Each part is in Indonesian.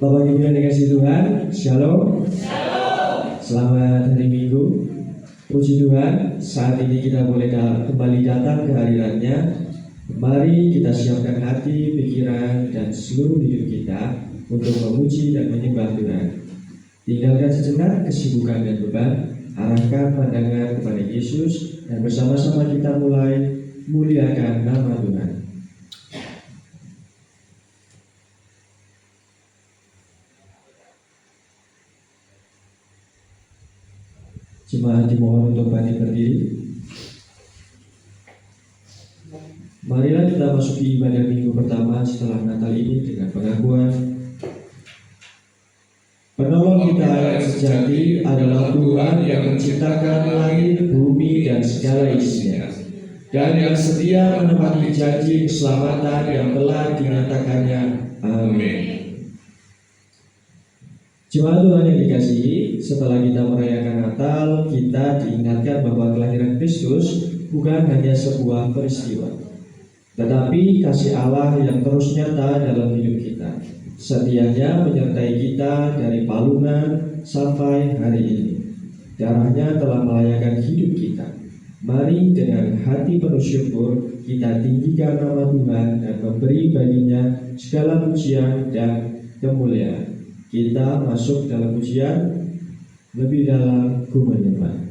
Bapak Ibu yang dikasihi Tuhan, Shalom. Selamat hari Minggu. Puji Tuhan, saat ini kita boleh kembali datang ke hadirat-Nya. Mari kita siapkan hati, pikiran, dan seluruh hidup kita untuk memuji dan menyembah Tuhan. Tinggalkan sejenak kesibukan dan beban, arahkan pandangan kepada Yesus, dan bersama-sama kita mulai muliakan nama Tuhan. Jemaat dimohon untuk bangkit berdiri. Marilah kita masuki ibadah minggu pertama setelah Natal ini dengan pengakuan penolong kita yang sejati adalah Tuhan yang menciptakan langit, bumi, dan segala isinya, dan yang setia menepati janji keselamatan yang telah dinyatakannya. Amin. Jemaat Tuhan yang dikasihi, setelah kita merayakan Natal, kita diingatkan bahwa kelahiran Kristus bukan hanya sebuah peristiwa, tetapi kasih Allah yang terus nyata dalam hidup kita, setianya menyertai kita dari palungan sampai hari ini. Darahnya telah melayakan hidup kita. Mari dengan hati penuh syukur kita tinggikan nama Tuhan dan memberi baginya segala pujian dan kemuliaan. Kita masuk dalam pujian lebih dalam ku menyembah.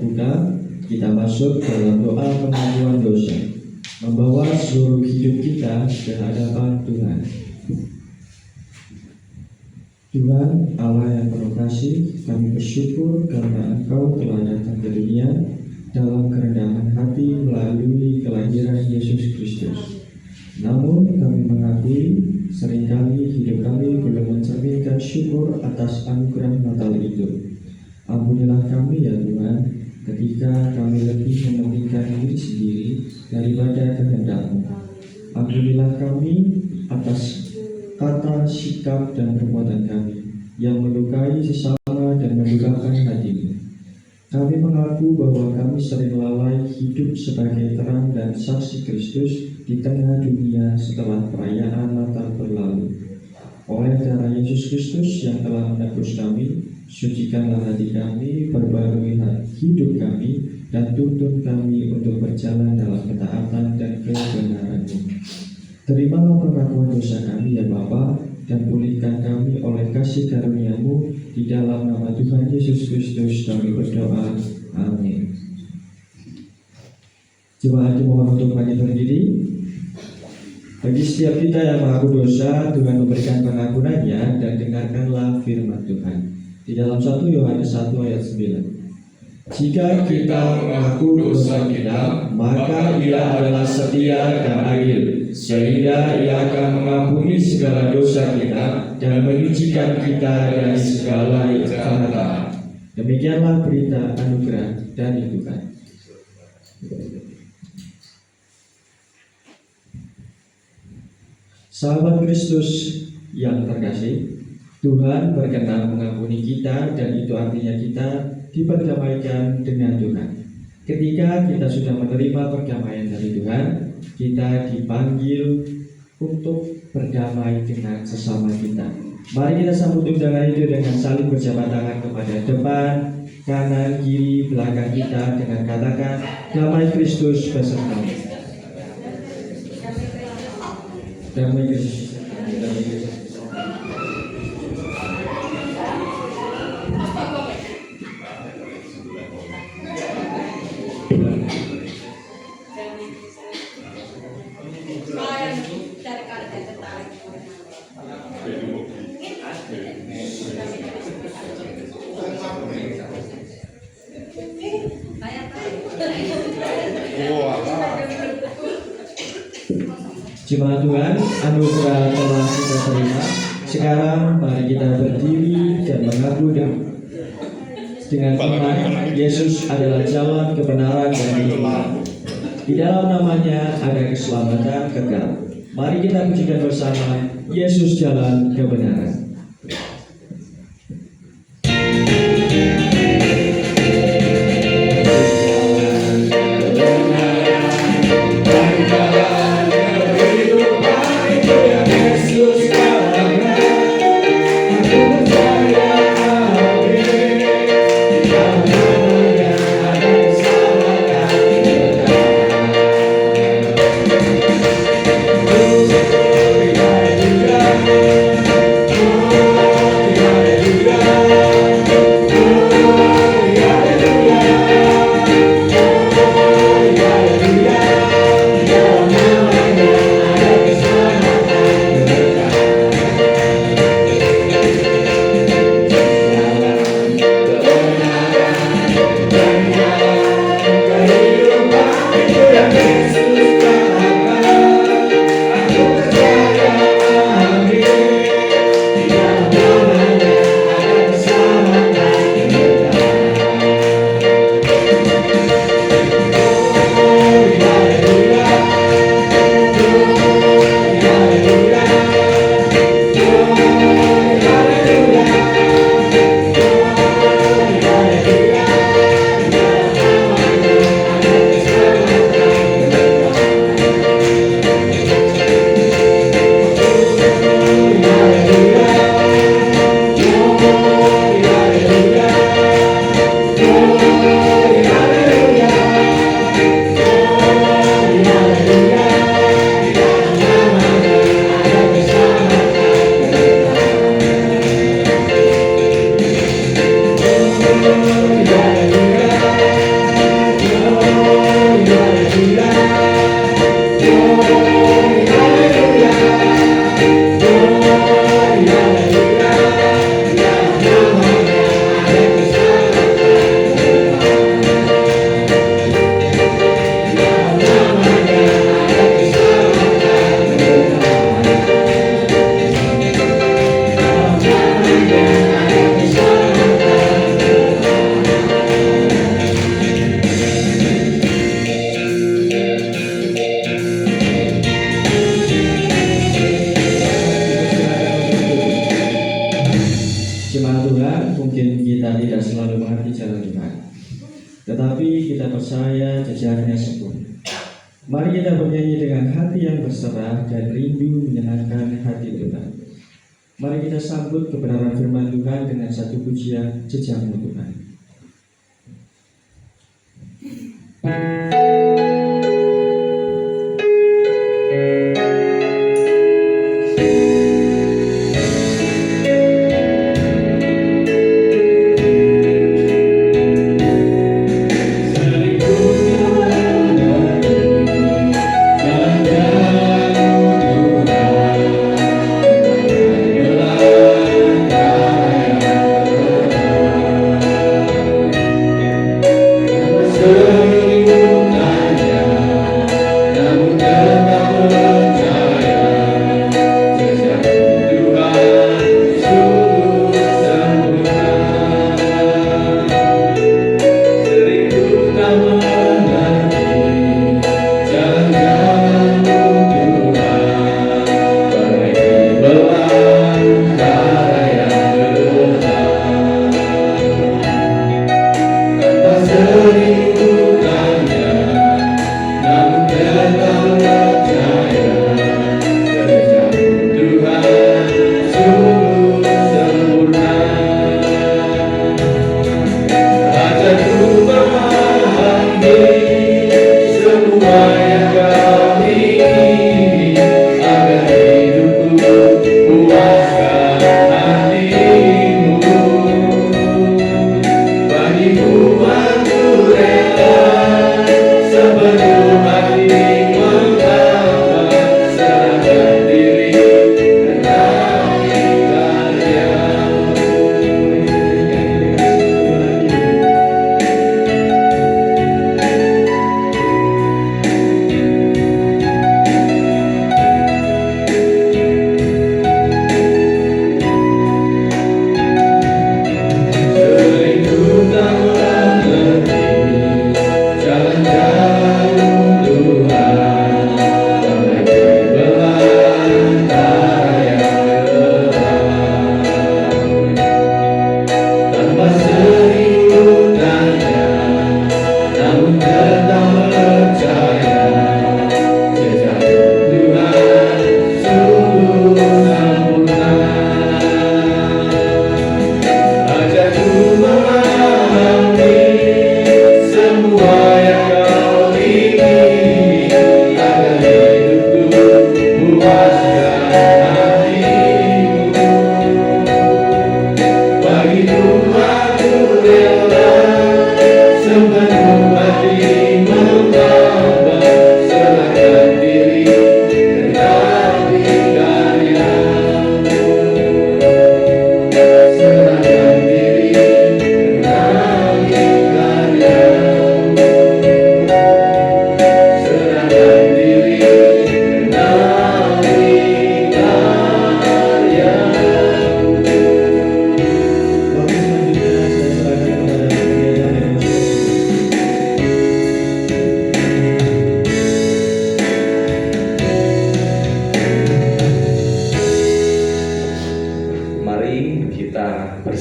terbuka, kita masuk dalam doa pengakuan dosa, membawa seluruh hidup kita ke hadapan Tuhan. Tuhan Allah yang penuh kasih, kami bersyukur karena Engkau telah datang ke dunia dalam kerendahan hati melalui kelahiran Yesus Kristus. Namun kami mengakui seringkali hidup kami belum mencerminkan syukur atas anugerah Natal itu. Ampunilah kami ya Tuhan, ketika kami lebih mementingkan diri sendiri daripada kehendak-Mu. Ampunilah kami atas kata, sikap, dan perbuatan kami yang melukai sesama dan melukakan hati-Mu. Kami mengaku bahwa kami sering lalai hidup sebagai terang dan saksi Kristus di tengah dunia setelah perayaan Natal berlalu. Oleh darah Yesus Kristus yang telah menebus kami, sucikanlah hati kami, perbarui hidup kami, dan tuntun kami untuk berjalan dalam ketaatan dan kebenaran-Mu. Terimalah pengakuan dosa kami ya Bapa, dan pulihkan kami oleh kasih karunia-Mu. Di dalam nama Tuhan Yesus Kristus kami berdoa. Amin. Jemaat dimohon untuk maju berdiri. Bagi setiap kita yang mengaku dosa, Tuhan memberikan pengampunannya, dan dengarkanlah firman Tuhan. Di dalam 1 Yohanes 1 ayat 9. Jika kita mengaku dosa kita, maka Ia adalah setia dan adil, sehingga Ia akan mengampuni segala dosa kita dan menyucikan kita dari segala kejahatan. Demikianlah berita anugerah dari Tuhan. Sahabat Kristus yang terkasih, Tuhan berkenan mengampuni kita, dan itu artinya kita diperdamaikan dengan Tuhan. Ketika kita sudah menerima perdamaian dari Tuhan, kita dipanggil untuk berdamai dengan sesama kita. Mari kita sambut undangan itu dengan saling berjabat tangan kepada depan, kanan, kiri, belakang kita dengan katakan, damai Kristus besertamu. Damai Kristus. Jemaat Tuhan, anugerah telah kita terima. Sekarang mari kita berdiri dan mengaku dengan iman Yesus adalah jalan kebenaran dan kehidupan. Di dalam namanya ada keselamatan kekal. Mari kita pujikan bersama, Yesus jalan kebenaran. percaya jejaknya sempurna. Mari kita bernyanyi dengan hati yang berserah dan rindu menyenangkan hati Tuhan. Mari kita sambut kebenaran firman Tuhan dengan satu pujian jejakmu Tuhan.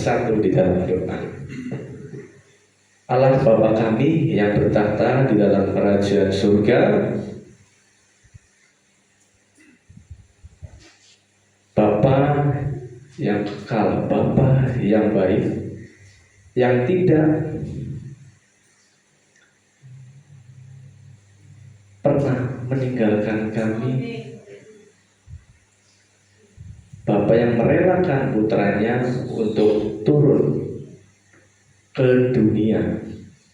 bersatu di dalam doa. Allah Bapa kami yang bertahta di dalam kerajaan surga, Bapa yang kekal, Bapa yang baik, yang tidak pernah meninggalkan kami, Bapa yang merelakan putranya untuk turun ke dunia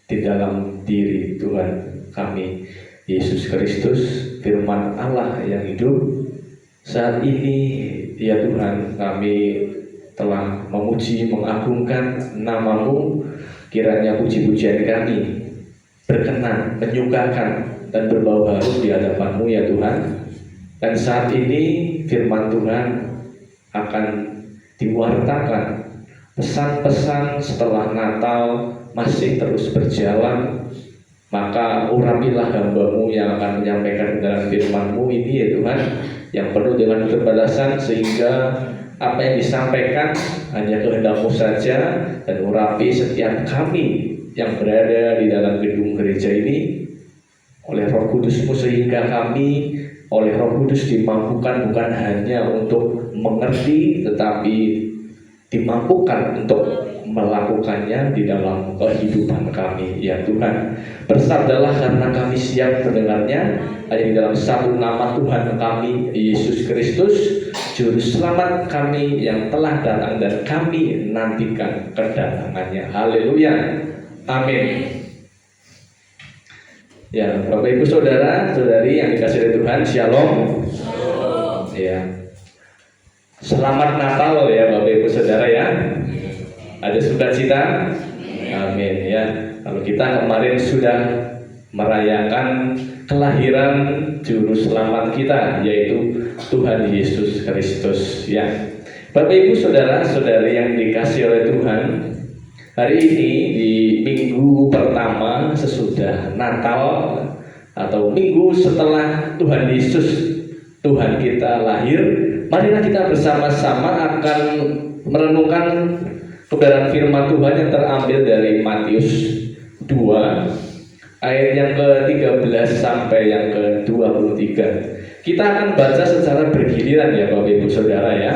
di dalam diri Tuhan kami Yesus Kristus, firman Allah yang hidup. Saat ini ya Tuhan, kami telah memuji, mengagungkan nama-Mu. Kiranya puji-pujian kami berkenan, menyukakan dan berbau harum di hadapan-Mu ya Tuhan. Dan saat ini firman Tuhan akan diwartakan. Pesan-pesan setelah Natal masih terus berjalan. Maka urapilah hamba-Mu yang akan menyampaikan dalam firman-Mu ini ya Tuhan, yang penuh dengan keterbatasan, sehingga apa yang disampaikan hanya kehendak-Mu saja. Dan urapi setiap kami yang berada di dalam gedung gereja ini oleh Roh Kudus-Mu, sehingga kami oleh Roh Kudus dimampukan bukan hanya untuk mengerti, tetapi dimampukan untuk melakukannya di dalam kehidupan kami. Ya Tuhan, bersabdalah karena kami siap mendengarnya, hanya di dalam satu nama Tuhan kami, Yesus Kristus, Juru Selamat kami yang telah datang dan kami nantikan kedatangannya. Haleluya, amin. Ya, Bapak Ibu Saudara, Saudari yang dikasihi oleh Tuhan, Shalom. Ya, selamat Natal ya Bapak Ibu Saudara ya. Ada sukacita? Amin ya. Kalau kita kemarin sudah merayakan kelahiran Juru Selamat kita, yaitu Tuhan Yesus Kristus ya. Bapak Ibu Saudara, Saudari yang dikasihi oleh Tuhan, hari ini di minggu pertama sesudah Natal atau minggu setelah Tuhan Yesus, Tuhan kita lahir, marilah kita bersama-sama akan merenungkan kebenaran firman Tuhan yang terambil dari Matius 2 ayat yang ke-13 sampai yang ke-23. Kita akan baca secara bergiliran ya Bapak Ibu Saudara ya.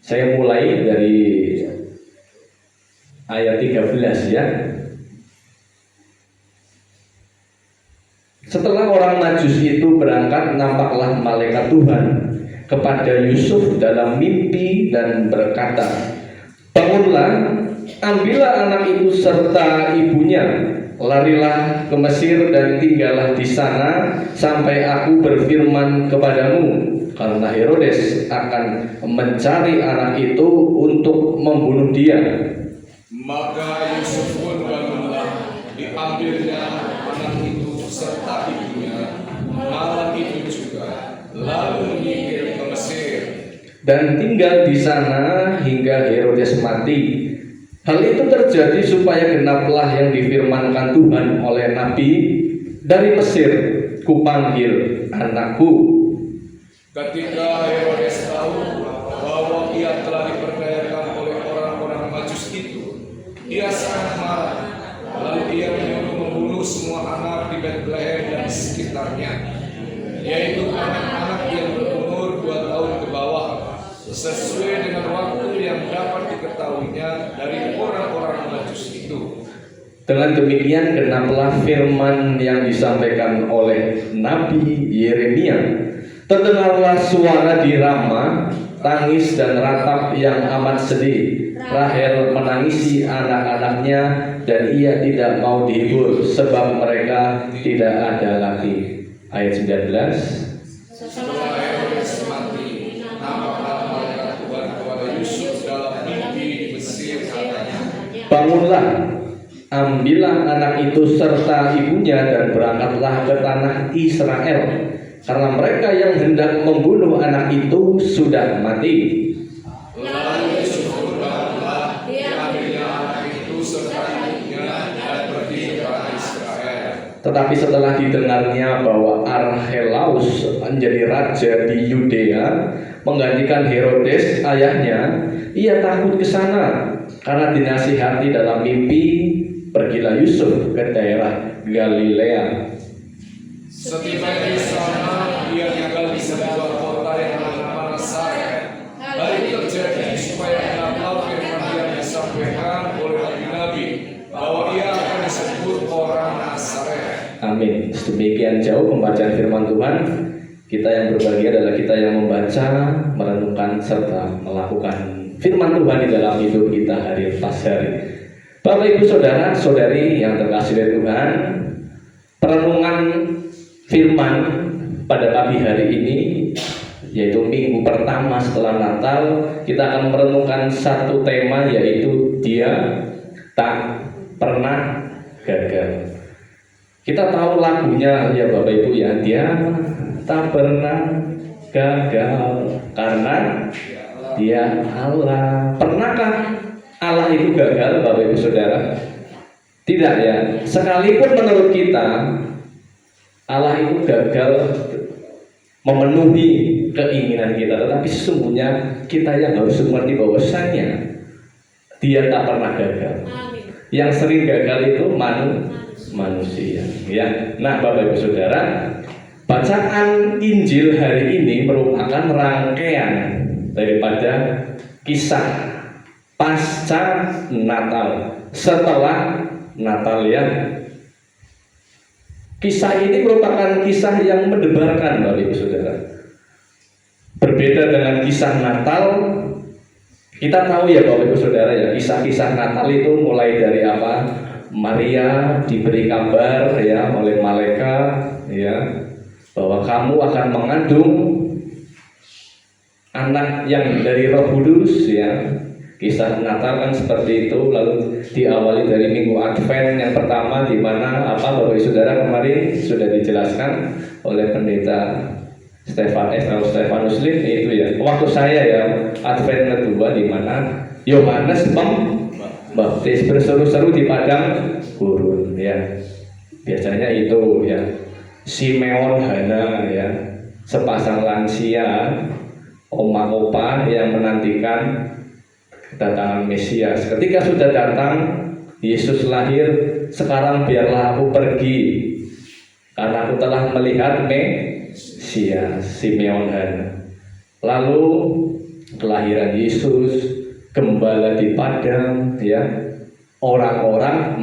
Saya mulai dari ayat 13 ya. Setelah orang Majus itu berangkat, nampaklah malaikat Tuhan kepada Yusuf dalam mimpi dan berkata, "Bangunlah, ambillah anak itu serta ibunya, larilah ke Mesir dan tinggallah di sana sampai aku berfirman kepadamu, karena Herodes akan mencari anak itu untuk membunuh dia." Maka Yusuf pun bangunlah, diambilnya anak itu serta ibunya malam itu juga, lalu menyingkir ke Mesir dan tinggal di sana hingga Herodes mati. Hal itu terjadi supaya genaplah yang difirmankan Tuhan oleh Nabi, "Dari Mesir kupanggil anakku." ketika Herodes tahu bahwa ia telah diperdayakan oleh orang-orang Majus itu, ia sangat marah. Lalu ia menyuruh membunuh semua anak di Betlehem dan sekitarnya, yaitu anak-anak yang berumur 2 tahun ke bawah, sesuai dengan waktu yang dapat diketahuinya dari orang-orang Majus itu. Dengan demikian genaplah firman yang disampaikan oleh Nabi Yeremia. Terdengarlah suara di Rama, tangis dan ratap yang amat sedih. Rahel menangisi anak-anaknya dan ia tidak mau dihibur sebab mereka tidak ada lagi. Ayat 19. Setelah Herodes mati, nampaklah malaikat Tuhan kepada Yusuf dalam mimpi di Mesir, katanya, "Bangunlah, ambillah anak itu serta ibunya dan berangkatlah ke tanah Israel, karena mereka yang hendak membunuh anak itu sudah mati." Lalu Yusuf pun bangunlah, diambilnya anak itu serta ibunya dan pergi ke tanah Israel. Tetapi setelah didengarnya bahwa Archelaus menjadi raja di Yudea menggantikan Herodes ayahnya, ia takut ke sana. Karena dinasihati dalam mimpi, pergilah Yusuf ke daerah Galilea. Setibanya di sana, ia tinggal di sebuah kota yang bernama Nazaret. Hal itu terjadi supaya genaplah firman yang disampaikan oleh nabi-nabi, bahwa ia akan disebut orang Nazaret. Amin. Demikian jauh pembacaan firman Tuhan. Kita yang berbahagia adalah kita yang membaca, merenungkan, serta melakukan firman Tuhan di dalam hidup kita hari pas hari. Bapak Ibu Saudara, Saudari yang terkasih dari Tuhan, perenungan firman pada pagi hari ini, yaitu minggu pertama setelah Natal, kita akan merenungkan satu tema, yaitu Dia tak pernah gagal. Kita tahu lagunya ya Bapak Ibu ya, Dia tak pernah gagal karena Dia Allah. Pernahkah Allah itu gagal Bapak Ibu Saudara? Tidak ya. Sekalipun menurut kita Allah itu gagal memenuhi keinginan kita, tetapi sesungguhnya kita yang harus mengerti bahwasanya Dia tak pernah gagal. Yang sering gagal itu manusia. Ya. Nah, Bapak Ibu Saudara, bacaan Injil hari ini merupakan rangkaian daripada kisah pasca Natal, setelah Natal ya. Kisah ini merupakan kisah yang mendebarkan, Bapak Ibu Saudara. Berbeda dengan kisah Natal, kita tahu ya Bapak Ibu Saudara ya, kisah-kisah Natal itu mulai dari apa? Maria diberi kabar ya oleh malaikat ya bahwa kamu akan mengandung anak yang dari Roh Kudus ya. Kisah Natal kan seperti itu, lalu diawali dari Minggu Advent yang pertama di mana apa Bapak Ibu Saudara kemarin sudah dijelaskan oleh pendeta Stefanus Lim itu ya. Waktu saya ya Advent kedua di mana Yohanes Pembaptis berseru-seru di padang gurun ya. Biasanya itu ya. Simeon Hana ya, sepasang lansia oma opa yang menantikan kedatangan Mesias. Ketika sudah datang, Yesus lahir. Sekarang biarlah aku pergi, karena aku telah melihat Mesias. Simeon Hana. Lalu kelahiran Yesus, gembala di padang, ya, orang-orang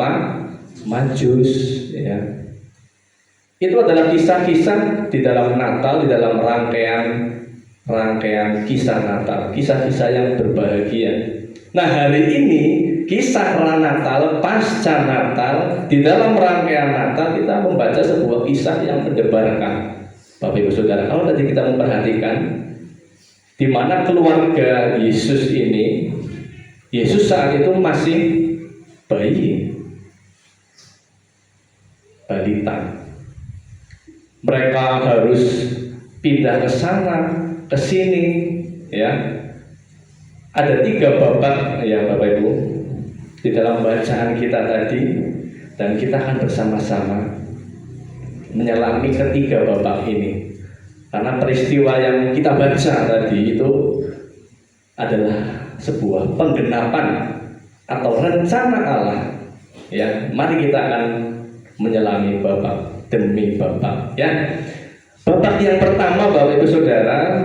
Majus, ya. Itu adalah kisah-kisah di dalam Natal, di dalam rangkaian kisah Natal, kisah-kisah yang berbahagia. Nah, hari ini kisah Natal, pasca Natal, di dalam rangkaian Natal kita membaca sebuah kisah yang mendebarkan. Bapak Ibu Saudara, kalau tadi kita memperhatikan di mana keluarga Yesus ini, Yesus saat itu masih bayi, balita. Mereka harus pindah ke sana, ke sini, ya. Ada 3 babak ya Bapak Ibu di dalam bacaan kita tadi, dan kita akan bersama-sama menyelami ketiga babak ini. Karena peristiwa yang kita baca tadi itu adalah sebuah penggenapan atau rencana Allah. Ya, mari kita akan menyelami babak demi babak ya. Babak yang pertama Bapak Ibu Saudara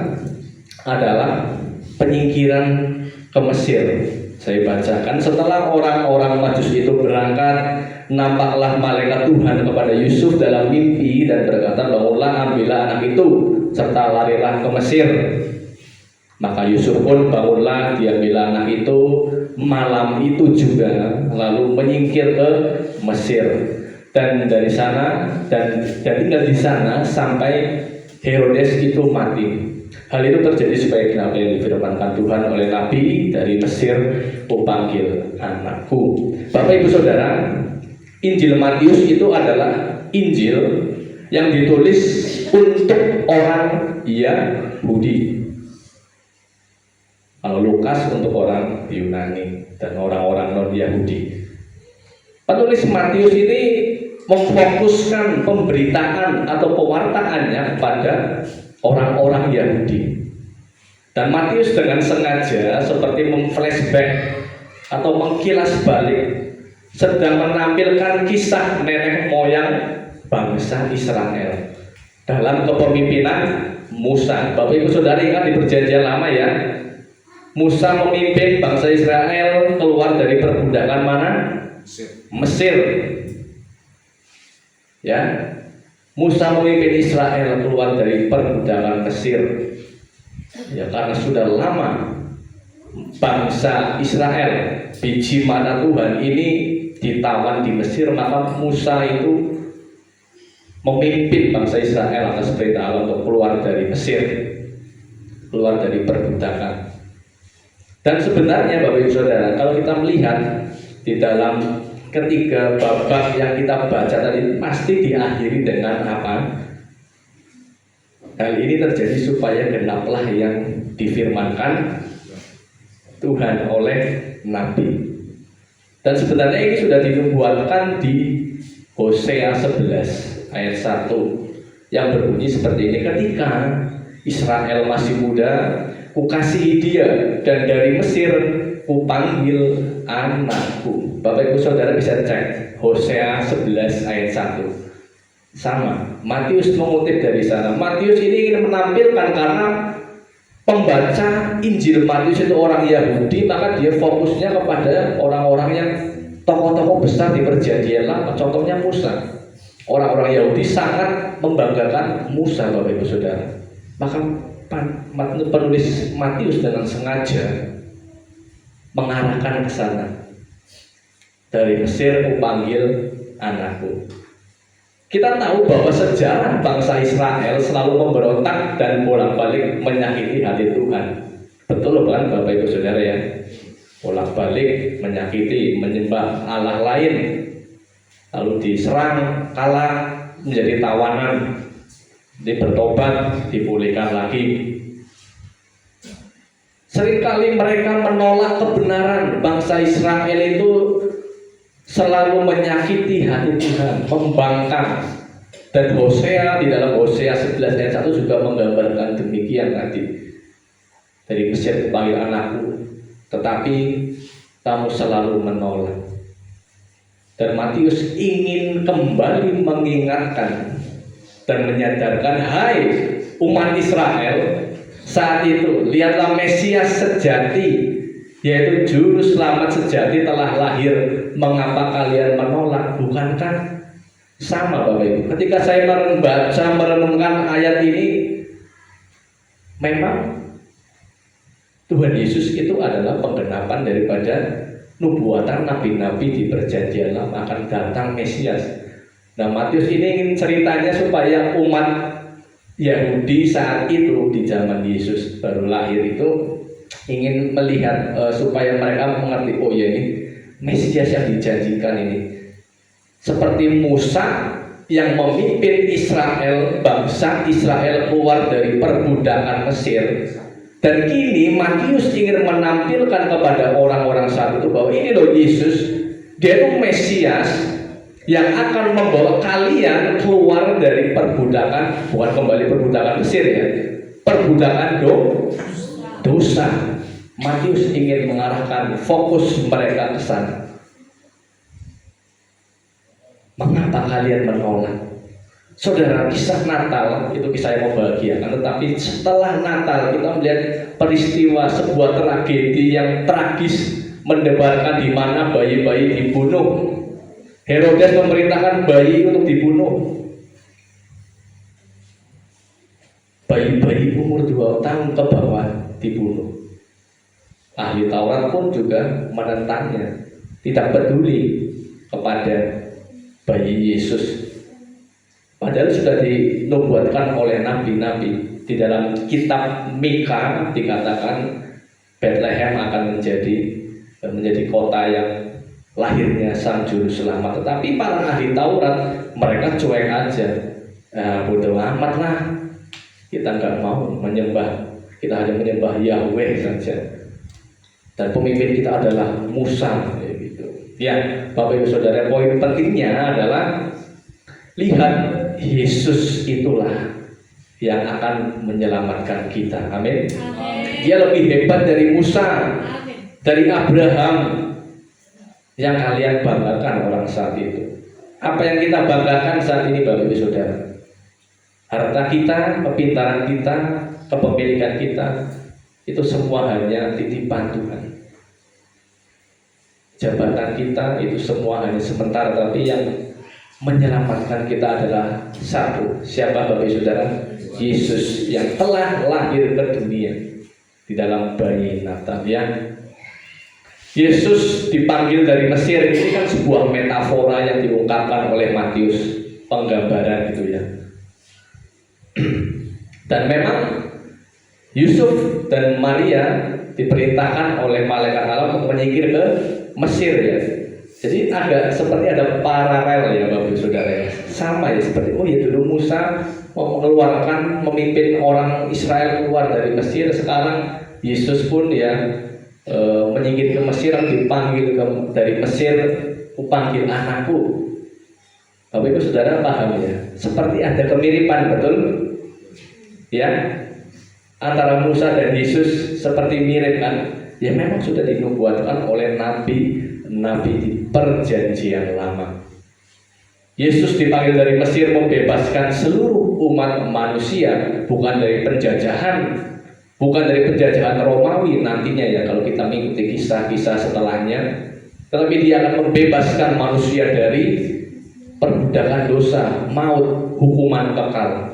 adalah penyingkiran ke Mesir. Saya bacakan, setelah orang-orang Majus itu berangkat, nampaklah malaikat Tuhan kepada Yusuf dalam mimpi dan berkata, bangunlah, ambillah anak itu serta larilah ke Mesir. Maka Yusuf pun bangunlah, diambillah anak itu malam itu juga, lalu menyingkir ke Mesir. Dan dari sana dan tinggal di sana sampai Herodes itu mati. Hal itu terjadi supaya apa yang difirmankan Tuhan oleh Nabi, dari Mesir kupanggil anakku. Bapak Ibu Saudara, Injil Matius itu adalah Injil yang ditulis untuk orang Yahudi. Kalau Lukas untuk orang Yunani dan orang-orang non-Yahudi. Penulis Matius ini memfokuskan pemberitaan atau pewartaannya kepada orang-orang Yahudi. Dan Matius dengan sengaja seperti memflashback atau mengkilas balik, sedang menampilkan kisah nenek moyang bangsa Israel dalam kepemimpinan Musa. Bapak Ibu Saudara ingat di Perjanjian Lama ya, Musa memimpin bangsa Israel keluar dari perbudakan mana? Mesir. Ya, Musa memimpin Israel keluar dari perbudakan Mesir. Ya, karena sudah lama bangsa Israel, biji mana Tuhan ini ditawan di Mesir, maka Musa itu memimpin bangsa Israel atas perintah Allah untuk keluar dari Mesir, keluar dari perbudakan. Dan sebenarnya Bapak Ibu Saudara, kalau kita melihat di dalam ketiga babak yang kita baca tadi, pasti diakhiri dengan apa? Hal ini terjadi supaya genaplah yang difirmankan Tuhan oleh Nabi. Dan sebenarnya ini sudah dinubuatkan di Hosea 11 ayat 1 yang berbunyi seperti ini, ketika Israel masih muda, kukasihi dia, dan dari Mesir kupanggil anakku. Bapak Ibu Saudara bisa cek Hosea 11 ayat 1. Sama, Matius mengutip dari sana. Matius ini ingin menampilkan karena pembaca Injil Matius itu orang Yahudi, maka dia fokusnya kepada orang-orang yang tokoh-tokoh besar di Perjanjian Lama. Contohnya Musa. Orang-orang Yahudi sangat membanggakan Musa, Bapak Ibu Saudara. Maka penulis Matius dengan sengaja mengarahkan ke sana. Dari Mesir kupanggil anakku. Kita tahu bahwa sejarah bangsa Israel selalu memberontak dan bolak-balik menyakiti hati Tuhan. Betul kan Bapak Ibu Saudara ya? Bolak-balik menyakiti, menyembah Allah lain, lalu diserang, kalah, menjadi tawanan, bertobat, dipulihkan lagi. Seringkali mereka menolak kebenaran. Bangsa Israel itu selalu menyakiti hati Tuhan, membangkang. Dan Hosea di dalam Hosea 11 ayat 1 juga menggambarkan demikian tadi. Dari Mesir kupanggil anakku, tetapi kamu selalu menolak. Dan Matius ingin kembali mengingatkan dan menyadarkan, hai umat Israel, saat itu lihatlah Mesias sejati, yaitu juru selamat sejati telah lahir. Mengapa kalian menolak? Bukankah sama Bapak Ibu? Ketika saya membaca, merenungkan ayat ini, memang Tuhan Yesus itu adalah penggenapan daripada nubuatan nabi-nabi di Perjanjian Lama akan datang Mesias. Nah, Matius ini ingin ceritanya supaya umat Yahudi saat itu di zaman Yesus baru lahir itu ingin melihat supaya mereka mengerti, oh ya ini Mesias yang dijanjikan ini. Seperti Musa yang memimpin Israel, bangsa Israel keluar dari perbudakan Mesir. Dan kini Matius ingin menampilkan kepada orang-orang saat itu bahwa ini loh Yesus, dia itu Mesias yang akan membawa kalian keluar dari perbudakan, bukan kembali perbudakan Mesir ya, perbudakan dosa. Matius ingin mengarahkan fokus mereka ke sana. Mengapa kalian menolak? Saudara, kisah Natal itu kisah yang membahagiakan, tetapi setelah Natal kita melihat peristiwa sebuah tragedi yang tragis mendebarkan di mana bayi-bayi dibunuh. Herodes memerintahkan bayi untuk dibunuh. Bayi-bayi umur 2 tahun ke bawah dibunuh. Ahli Taurat pun juga menentangnya, tidak peduli kepada bayi Yesus. Padahal sudah dinubuatkan oleh nabi-nabi. Di dalam kitab Mika dikatakan Bethlehem akan menjadi kota yang lahirnya Sang Juru Selamat. Tetapi para ahli Taurat mereka cuek aja. Bodoh amat lah, kita nggak mau menyembah, kita hanya menyembah Yahweh saja. Dan pemimpin kita adalah Musa, gitu. Ya, Bapak Ibu Saudara, poin pentingnya adalah lihat Yesus itulah yang akan menyelamatkan kita. Amin. Dia lebih hebat dari Musa, dari Abraham yang kalian banggakan orang saat itu. Apa yang kita banggakan saat ini Bapak Ibu Saudara? Harta kita, kepintaran kita, kepemilikan kita, itu semua hanya titipan Tuhan. Jabatan kita itu semua hanya sementara, tapi yang menyelamatkan kita adalah satu. Siapa Bapak Ibu Saudara? Yesus yang telah lahir ke dunia di dalam bayi Natal ya. Yesus dipanggil dari Mesir, ini kan sebuah metafora yang diungkapkan oleh Matius, penggambaran gitu ya. Dan memang Yusuf dan Maria diperintahkan oleh malaikat Allah untuk menyingkir ke Mesir ya. Jadi agak seperti ada paralel ya Bapak Saudara ya. Sama ya seperti ya dulu Musa mengeluarkan, memimpin orang Israel keluar dari Mesir, sekarang Yesus pun ya menyingkir ke Mesir, dipanggil dari Mesir, kupanggil anakku. Bapak Ibu Saudara paham ya? Seperti ada kemiripan, betul? Ya, antara Musa dan Yesus seperti mirip kan? yang memang sudah dinubuatkan oleh nabi-nabi di perjanjian lama. Yesus dipanggil dari Mesir membebaskan seluruh umat manusia, bukan dari penjajahan Romawi nantinya ya kalau kita mengikuti kisah-kisah setelahnya, tetapi dia akan membebaskan manusia dari perbudakan dosa, maut, hukuman kekal.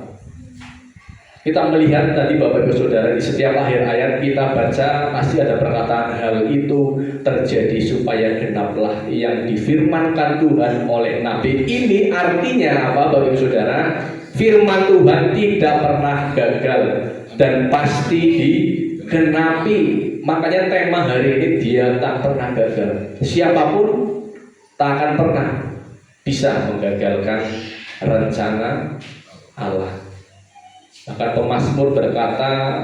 Kita melihat tadi Bapak Ibu Saudara, di setiap akhir ayat kita baca pasti ada perkataan hal itu terjadi supaya genaplah yang difirmankan Tuhan oleh Nabi. Ini artinya apa Bapak Ibu Saudara? Firman Tuhan tidak pernah gagal dan pasti digenapi. Makanya tema hari ini dia tak pernah gagal. Siapapun tak akan pernah bisa menggagalkan rencana Allah. Bahkan pemazmur berkata,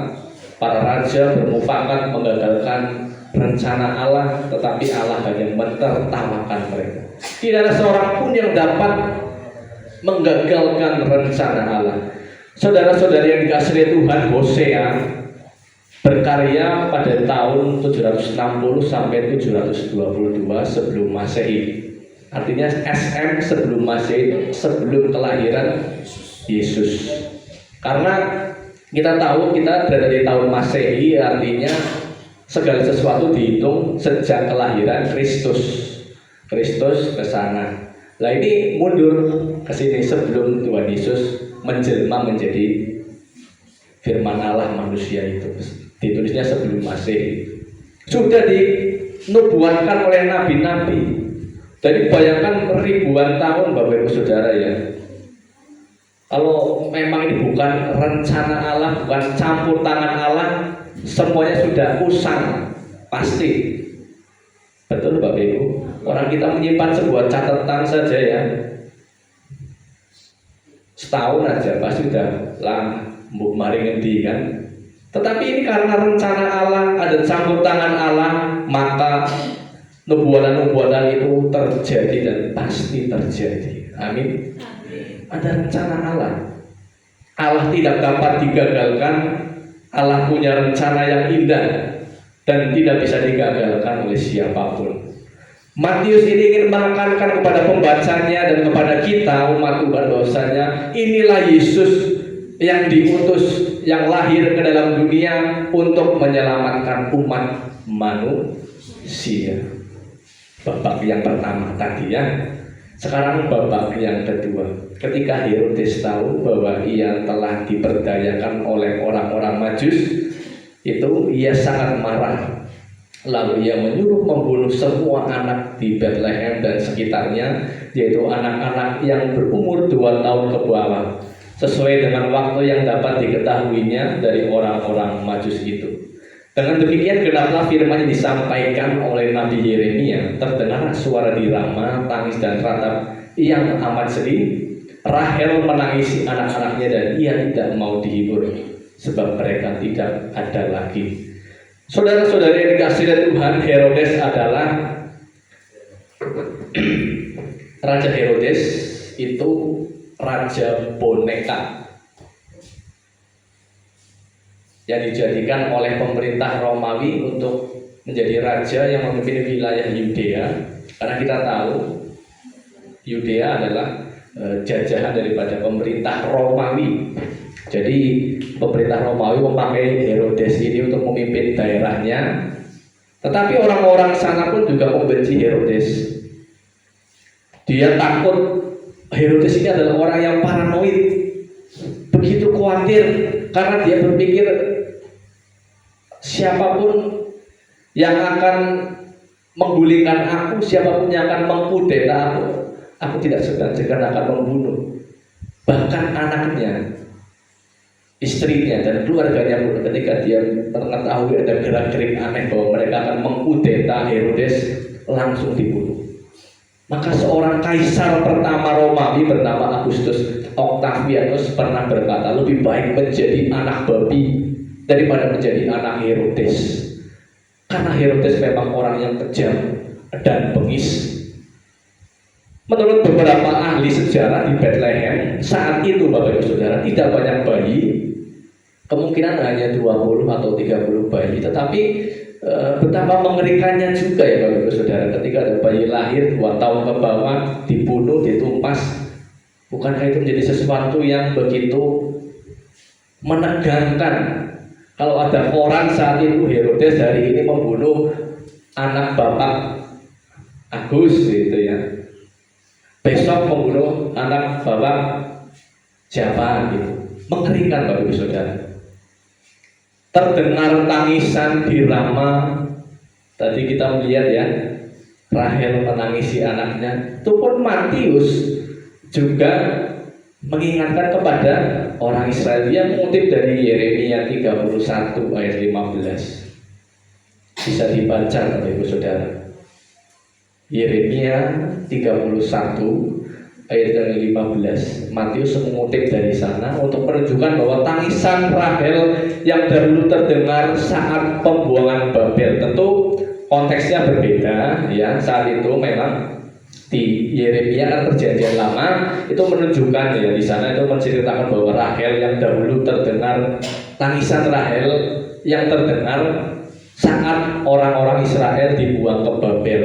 para raja bermufakat menggagalkan rencana Allah, tetapi Allah hanya mentertawakan mereka. Tidak ada seorang pun yang dapat menggagalkan rencana Allah. Saudara-saudari yang dikasihi Tuhan, Hosea berkarya pada tahun 760 sampai 722 sebelum Masehi. Artinya SM sebelum Masehi, sebelum kelahiran Yesus. Karena kita tahu kita berada di tahun Masehi, artinya segala sesuatu dihitung sejak kelahiran Kristus ke sana. Nah ini mundur ke sini sebelum Tuhan Yesus menjelma menjadi firman Allah manusia itu. Ditulisnya sebelum Masehi. Sudah dinubuatkan oleh nabi-nabi. Jadi bayangkan ribuan tahun Bapak Ibu Saudara ya. Kalau memang ini bukan rencana Allah, bukan campur tangan Allah, semuanya sudah usang, pasti. Betul Bapak Ibu. Orang kita menyimpan sebuah catatan saja ya, setahun aja pasti sudah lama, mari ngendi kan. Tetapi ini karena rencana Allah, ada campur tangan Allah, maka nubuatan-nubuatan itu terjadi dan pasti terjadi. Amin. Ada rencana Allah. Allah tidak dapat digagalkan. Allah punya rencana yang indah dan tidak bisa digagalkan oleh siapapun. Matius ini ingin menekankan kepada pembacanya dan kepada kita umat Tuhan bahwasanya inilah Yesus yang diutus, yang lahir ke dalam dunia untuk menyelamatkan umat manusia. Babak yang pertama tadi ya. Sekarang babak yang kedua, ketika Herodes tahu bahwa ia telah diperdayakan oleh orang-orang Majus, itu ia sangat marah. Lalu ia menyuruh membunuh semua anak di Bethlehem dan sekitarnya, yaitu anak-anak yang berumur 2 tahun ke bawah, sesuai dengan waktu yang dapat diketahuinya dari orang-orang Majus itu. Dengan demikian genaplah firman yang disampaikan oleh Nabi Yeremia. Terdengar suara di Rama, tangis dan ratap yang amat sedih. Rahel menangisi anak-anaknya dan ia tidak mau dihibur, sebab mereka tidak ada lagi. Saudara-saudari yang dikasihi Tuhan, Herodes adalah Raja Herodes itu raja boneka yang dijadikan oleh pemerintah Romawi untuk menjadi raja yang memimpin wilayah Yudea. Karena kita tahu Yudea adalah jajahan daripada pemerintah Romawi. Jadi pemerintah Romawi memakai Herodes ini untuk memimpin daerahnya. Tetapi orang-orang sana pun juga membenci Herodes. Dia takut Herodes ini adalah orang yang paranoid, begitu khawatir karena dia berpikir siapapun yang akan menggulingkan aku, siapapun yang akan mengkudeta aku tidak segan-segan akan membunuh. Bahkan anaknya, istrinya dan keluarganya pun ketika dia mengetahui ada gerak-gerik aneh bahwa mereka akan mengkudeta Herodes, langsung dibunuh. Maka seorang kaisar pertama Romawi bernama Augustus Octavianus pernah berkata, lebih baik menjadi anak babi daripada menjadi anak Herodes. Karena Herodes memang orang yang kejam dan bengis. Menurut beberapa ahli sejarah di Bethlehem saat itu Bapak Ibu Saudara tidak banyak bayi, kemungkinan hanya 20 atau 30 bayi, tetapi betapa mengerikannya juga ya Bapak Ibu Saudara, ketika ada bayi lahir 2 tahun ke bawah dibunuh, ditumpas. Bukankah itu menjadi sesuatu yang begitu menegangkan? Kalau ada koran saat itu Herodes hari ini membunuh anak Bapak Agus gitu ya, besok membunuh anak Bapak siapa gitu. Mengerikan Bapak Ibu Saudara. Terdengar tangisan di Rama. Tadi kita melihat ya, Rahel menangisi anaknya. Itu pun Matius juga mengingatkan kepada orang Israel. Dia mengutip dari Yeremia 31 ayat 15. Bisa dibaca Bapak Ibu Saudara. Yeremia 31 ayat 15. Matius mengutip dari sana untuk menunjukkan bahwa tangisan Rahel yang dahulu terdengar saat pembuangan Babel, tentu konteksnya berbeda ya. Saat itu memang di Yeremia kan perjanjian lama, itu menunjukkan ya, di sana itu menceritakan bahwa Rahel yang dahulu terdengar, tangisan Rahel yang terdengar saat orang-orang Israel dibuang ke Babel,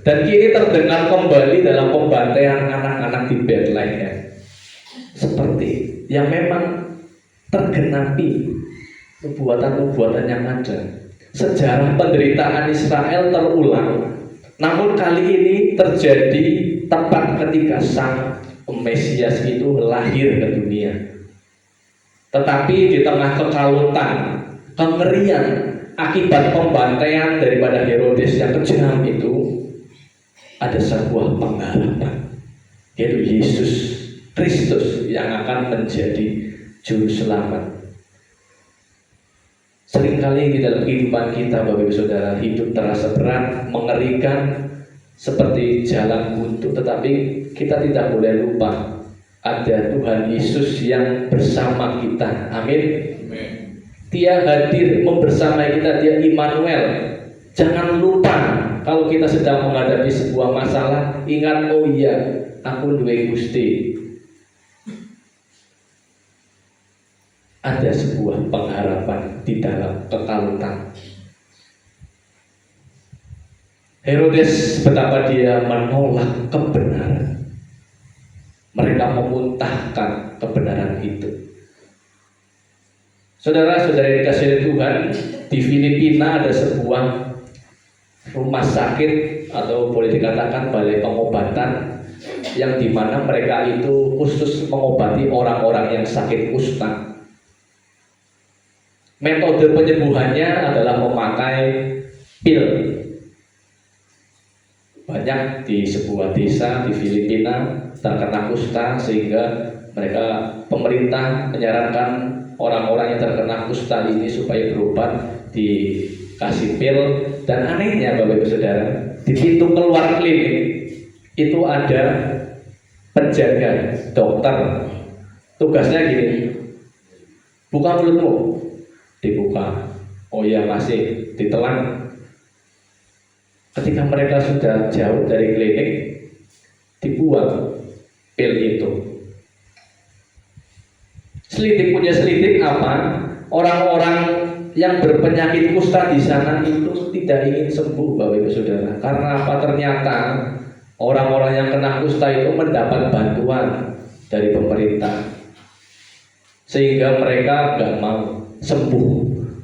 dan kini terdengar kembali dalam pembantaian anak-anak di Bethlehem, seperti yang memang tergenapi nubuatan-nubuatan yang ada. Sejarah penderitaan Israel terulang, namun kali ini terjadi tepat ketika sang Mesias itu lahir ke dunia. Tetapi di tengah kekalutan, kengerian akibat pembantaian daripada Herodes yang kejam itu, ada sebuah pengharapan, yaitu Yesus Kristus yang akan menjadi juru selamat. Seringkali di dalam kehidupan kita Bapak Ibu Saudara, hidup terasa berat, mengerikan, seperti jalan buntu, tetapi kita tidak boleh lupa ada Tuhan Yesus yang bersama kita. Amin. Dia hadir membersamai kita, dia Immanuel. Jangan lupa kalau kita sedang menghadapi sebuah masalah, ingat, oh iya, aku duwe Gusti. Ada sebuah pengharapan di dalam kekalutan. Herodes, betapa dia menolak kebenaran. Mereka memuntahkan kebenaran itu. Saudara-saudara yang dikasihi Tuhan, di Filipina ada sebuah rumah sakit atau boleh dikatakan balai pengobatan, yang dimana mereka itu khusus mengobati orang-orang yang sakit kusta. Metode penyembuhannya adalah memakai pil. Banyak di sebuah desa di Filipina terkena kusta, sehingga pemerintah menyarankan orang-orang yang terkena kusta ini supaya berobat dikasih pil. Dan anehnya Bapak Ibu Saudara, di pintu keluar klinik itu ada penjaga dokter. Tugasnya gini, buka mulutmu. Dibuka, oh ya masih, ditelan. Ketika mereka sudah jauh dari klinik, dibuang pil itu. Selidik punya selidik apa? Orang-orang yang berpenyakit kusta di sana itu tidak ingin sembuh Bapak Ibu Saudara. Karena apa? Ternyata orang-orang yang kena kusta itu mendapat bantuan dari pemerintah, sehingga mereka nggak mau sembuh.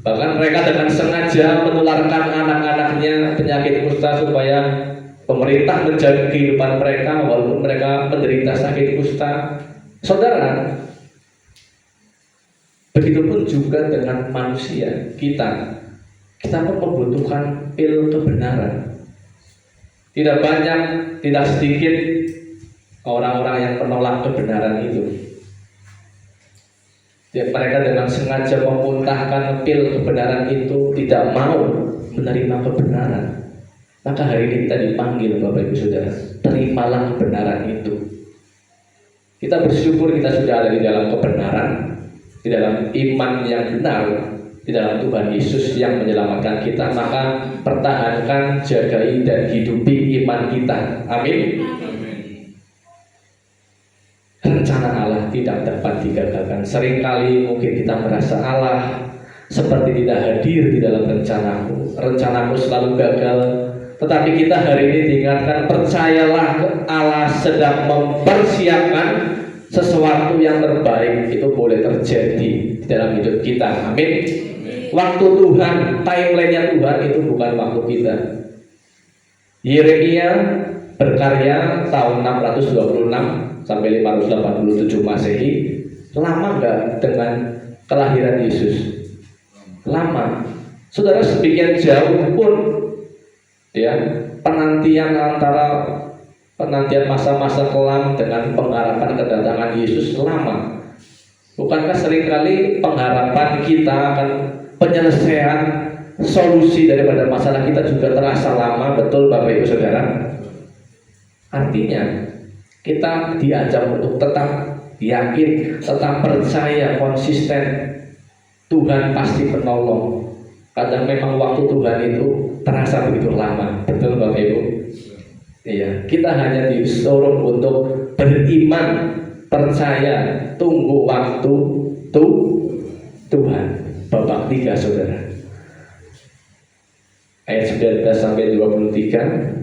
Bahkan mereka dengan sengaja menularkan anak-anaknya penyakit kusta supaya pemerintah menjaga kehidupan mereka walaupun mereka menderita sakit kusta. Saudara, begitupun juga dengan manusia kita pun membutuhkan pil kebenaran. Tidak banyak, tidak sedikit orang-orang yang menolak kebenaran itu. Mereka dengan sengaja memuntahkan pil kebenaran itu, tidak mau menerima kebenaran. Maka hari ini kita dipanggil Bapak Ibu Saudara, terimalah kebenaran itu. Kita bersyukur kita sudah ada di dalam kebenaran, di dalam iman yang benar, di dalam Tuhan Yesus yang menyelamatkan kita. Maka pertahankan, jagai dan hidupi iman kita. Amin. rencana Allah tidak dapat digagalkan. Seringkali mungkin kita merasa Allah seperti tidak hadir di dalam rencanaku selalu gagal. Tetapi kita hari ini diingatkan, percayalah Allah sedang mempersiapkan sesuatu yang terbaik itu boleh terjadi di dalam hidup kita. Amin. Waktu Tuhan, timeline-nya Tuhan itu bukan waktu kita. Yeremia berkarya tahun 626 sampai 587 Masehi. Lama enggak dengan kelahiran Yesus? Lama. Saudara, sedemikian jauh pun ya penantian masa-masa kelam dengan pengharapan kedatangan Yesus lama. Bukankah seringkali pengharapan kita akan penyelesaian solusi daripada masalah kita juga terasa lama? Betul Bapak Ibu Saudara? Artinya kita diajak untuk tetap yakin, tetap percaya, konsisten. Tuhan pasti menolong. Kadang memang waktu Tuhan itu terasa begitu lama. Betul Bapak Ibu? Iya, kita hanya disuruh untuk beriman, percaya, tunggu waktu Tuhan. Babak 3 Saudara. Ayat 19 sampai 23.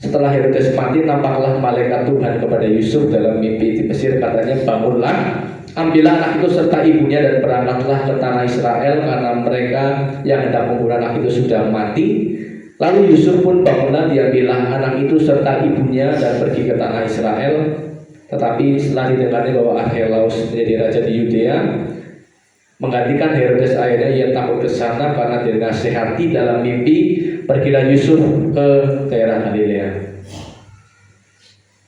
Setelah Herodes mati, nampaklah malaikat Tuhan kepada Yusuf dalam mimpi di Mesir. Katanya, bangunlah, ambillah anak itu serta ibunya dan berangkatlah ke tanah Israel, karena mereka yang hendak membunuh anak itu sudah mati. Lalu Yusuf pun bangunlah, diambillah anak itu serta ibunya dan pergi ke tanah Israel. Tetapi setelah didengarnya bahwa Archelaus menjadi raja di Yudea, menggantikan Herodes, akhirnya ia takut ke sana karena dinasihati dalam mimpi. Pergilah Yusuf ke daerah Galilea.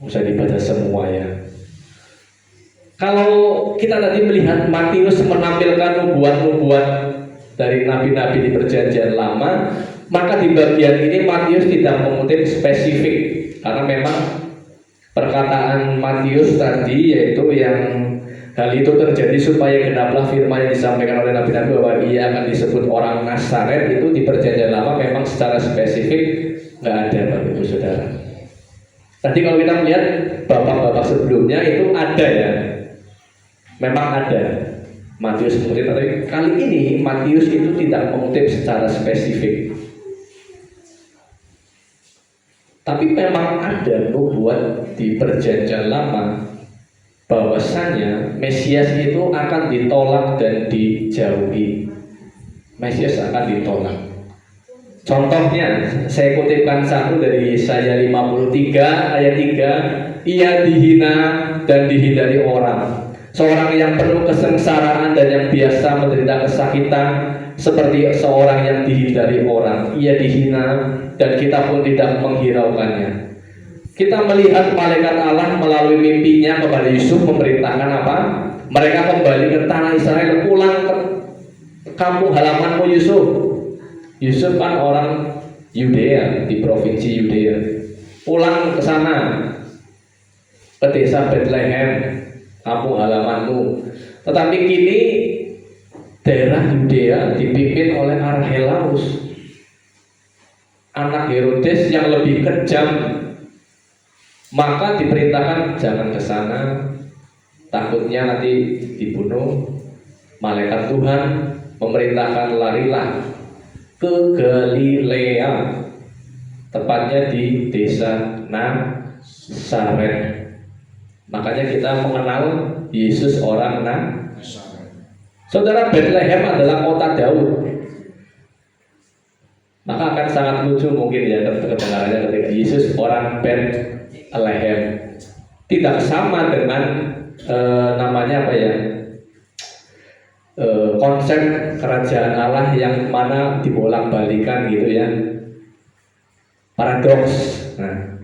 Usah dibaca semua ya. Kalau kita tadi melihat Matius menampilkan nubuat-nubuat dari nabi-nabi di perjanjian lama, maka di bagian ini Matius tidak mengutip spesifik, karena memang perkataan Matius tadi yaitu yang hal itu terjadi supaya genaplah firman yang disampaikan oleh nabi-nabi bahwa ia akan disebut orang Nazaret. Itu di perjanjian lama memang secara spesifik nggak ada Bapak Ibu Saudara. Tadi kalau kita melihat bapak-bapak sebelumnya itu ada ya, memang ada Matius mengutip, tapi kali ini Matius itu tidak mengutip secara spesifik. Tapi memang ada nubuat di perjanjian lama bahwasanya Mesias itu akan ditolak dan dijauhi. Mesias akan ditolak. Contohnya, saya kutipkan satu dari Yesaya 53 ayat 3. Ia dihina dan dihindari orang, seorang yang penuh kesengsaraan dan yang biasa menderita kesakitan, seperti seorang yang dihindari orang. Ia dihina dan kita pun tidak menghiraukannya. Kita melihat malaikat Allah melalui mimpinya kepada Yusuf memerintahkan apa? Mereka kembali ke tanah Israel, pulang ke kampung halamanmu Yusuf. Yusuf kan orang Yudea, di provinsi Yudea. Pulang ke sana, ke desa Bethlehem, kampung halamanmu. Tetapi kini daerah Yudea dipimpin oleh Archelaus, anak Herodes yang lebih kejam. Maka diperintahkan jangan ke sana, takutnya nanti dibunuh. Malaikat Tuhan memerintahkan larilah ke Galilea, tepatnya di desa Nazaret. Makanya kita mengenal Yesus orang Nazaret. Saudara, Bethlehem adalah kota Daud. Maka akan sangat lucu mungkin ya kedengarannya ketika Yesus orang Bethlehem. Tidak sama dengan namanya apa ya, konsep kerajaan Allah yang mana dibolak-balikan gitu ya, paradoks. Nah,